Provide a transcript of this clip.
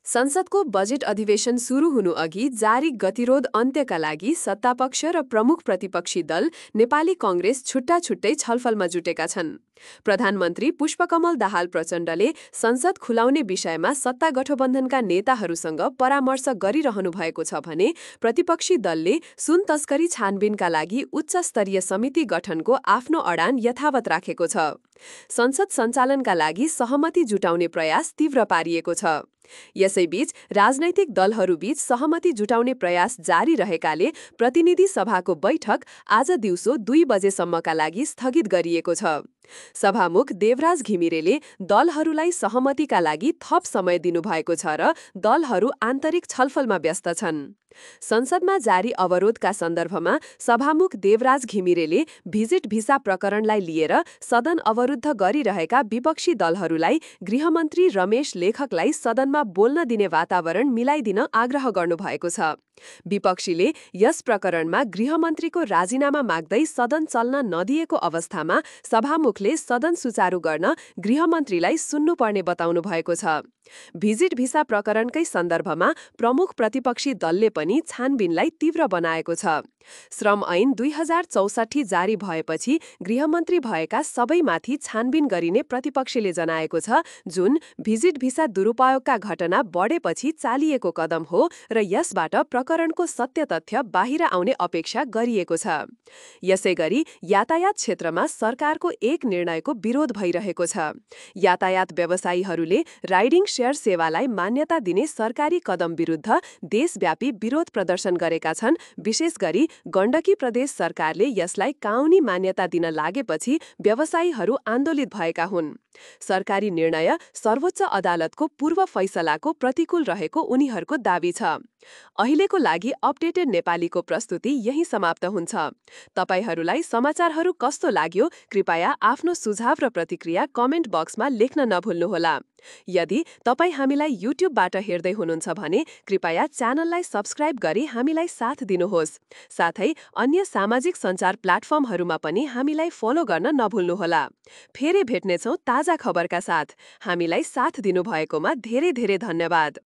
संसदको बजेट अधिवेशन सुरु हुनुअघि जारी गतिरोध अन्त्यका लागि सत्तापक्ष र प्रमुख प्रतिपक्षी दल नेपाली कांग्रेस छुट्टा छुट्टै छलफलमा जुटेका छन्। प्रधानमन्त्री पुष्पकमल दाहाल प्रचण्डले संसद खुलाउने विषयमा सत्ता गठबन्धनका नेताहरूसँग परामर्श गरिरहनु भएको छ भने प्रतिपक्षी दलले सुन तस्करी छानबिनका लागि उच्च स्तरीय समिति गठनको आफ्नो अडान यथावत राखेको छ। संसद सञ्चालनका लागि सहमति जुटाउने प्रयास तीव्र पारिएको छ। यसैबीच राजनैतिक दलहरूबीच सहमति जुटाउने प्रयास जारी रहेकाले प्रतिनिधि सभाको बैठक आज दिउँसो 2 बजेसम्मका लागि स्थगित गरिएको छ। सभामुख देवराज घिमिरेले दलहरूलाई सहमतिका लागि थप समय दिनुभएको छ र दलहरू आन्तरिक छलफलमा व्यस्त छन्। संसदमा जारी अवरोधका सन्दर्भमा सभामुख देवराज घिमिरेले भिजिट भिसा प्रकरणलाई लिएर सदन अवरुद्ध गरिरहेका विपक्षी दलहरूलाई गृहमन्त्री रमेश लेखकलाई सदनमा बोल्न दिने वातावरण मिलाइदिन आग्रह गर्नुभएको छ। विपक्षीले यस प्रकरणमा गृहमन्त्रीको राजीनामा माग्दै सदन चल्न नदिएको अवस्थामा सभामुखले सदन सुचारू गर्न गृहमन्त्रीलाई सुन्नुपर्ने बताउनु भएको छ। भिजिट भिसा प्रकरणकै सन्दर्भमा प्रमुख प्रतिपक्षी दलले पनि छानबिनलाई तीव्र बनाएको छ। श्रम ऐन 2064 जारी भएपछि गृहमन्त्री भएका सबैमाथि छानबिन गरिने प्रतिपक्षले जनाएको छ, जुन भिजिट भिसा दुरुपयोगका घटना बढेपछि चालिएको कदम हो र यसबाट प्रकरणको सत्य तथ्य बाहिर आउने अपेक्षा गरिएको छ। यसैगरी यातायात क्षेत्रमा सरकारको एक निर्णयको विरोध भइरहेको छ। यातायात व्यवसायीहरूले राइडिङ शेयर सेवालाई मान्यता दिने सरकारी कदम विरुद्ध देशव्यापी विरोध प्रदर्शन गरेका छन्। विशेष गरी गण्डकी प्रदेश सरकारले यसलाई कानूनी मान्यता दिन लागेपछि व्यवसायीहरू आन्दोलित भएका हुन्। सरकारी निर्णय सर्वोच्च अदालतको पूर्व फैसलाको प्रतिकूल रहेको उनीहरूको दाबी छ। अहिलेको लागि अपडेटेड नेपालीको प्रस्तुति यही समाप्त हुन्छ। तपाईहरूलाई समाचारहरू कस्तो लाग्यो कृपया आफ्नो सुझाव र प्रतिक्रिया कमेन्ट बक्समा लेख्न नभुल्नुहोला। यदि तपाईँ हामीलाई युट्युबबाट हेर्दै हुनुहुन्छ भने कृपया च्यानललाई सब्स्क्राइब गरी हामीलाई साथ दिनुहोस्। साथै अन्य सामाजिक सञ्चार प्लेटफर्महरूमा पनि हामीलाई फलो गर्न नभुल्नुहोला। फेरि भेट्नेछौँ ताजा खबरका साथ। हामीलाई साथ दिनुभएकोमा धेरै धेरै धन्यवाद।